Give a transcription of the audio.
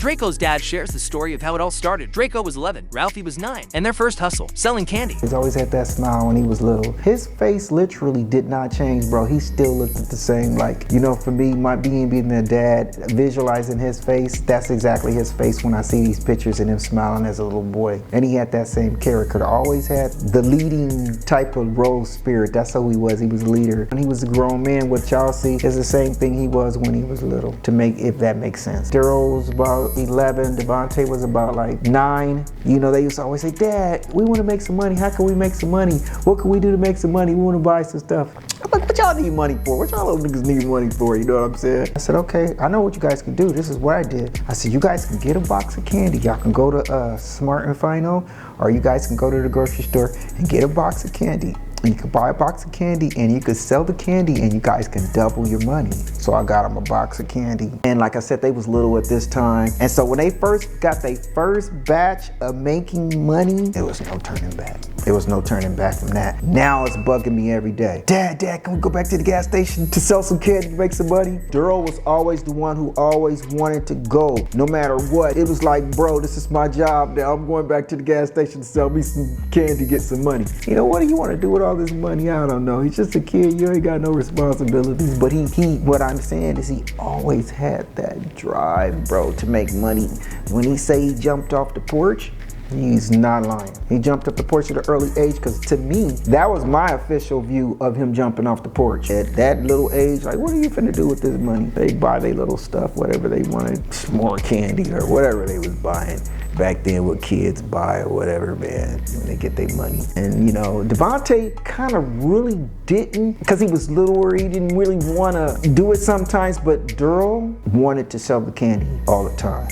Draco's dad shares the story of how it all started. Draco was 11, Ralfy was 9, and their first hustle, selling candy. He's always had that smile when he was little. His face literally did not change, bro. He still looked the same. Like, you know, for me, my being a dad, visualizing his face, that's exactly his face when I see these pictures of him smiling as a little boy. And he had that same character. Always had the leading type of role spirit. That's who he was. He was a leader. When he was a grown man, what y'all see is the same thing he was when he was little, to make, if that makes sense. Daryl was about 11, Devontae was about like 9. You know, they used to always say, Dad, we want to make some money. How can we make some money? What can we do to make some money? We want to buy some stuff. I'm like, what y'all need money for? What y'all little niggas need money for? You know what I'm saying? I said, okay, I know what you guys can do. This is what I did. I said, you guys can get a box of candy. Y'all can go to Smart and Final, or you guys can go to the grocery store and get a box of candy. And you can buy a box of candy and you can sell the candy and you guys can double your money. So I got them a box of candy. And like I said, they was little at this time. And so when they first got their first batch of making money, there was no turning back. There was no turning back from that. Now it's bugging me every day. Dad, can we go back to the gas station to sell some candy to make some money? Daryl was always the one who always wanted to go, no matter what. It was like, bro, this is my job now. I'm going back to the gas station to sell me some candy, get some money. You know, what do you want to do with all this money? I don't know. He's just a kid. You ain't got no responsibilities. But what I'm saying is he always had that drive, bro, to make money. When he say he jumped off the porch, he's not lying. He jumped up the porch at an early age, because to me, that was my official view of him jumping off the porch. At that little age, like, what are you finna do with this money? They buy their little stuff, whatever they wanted, more candy or whatever they was buying. Back then, what kids buy or whatever, man, when they get their money. And you know, Devontae kind of really didn't, because he was littler, he didn't really want to do it sometimes, but Daryl wanted to sell the candy all the time.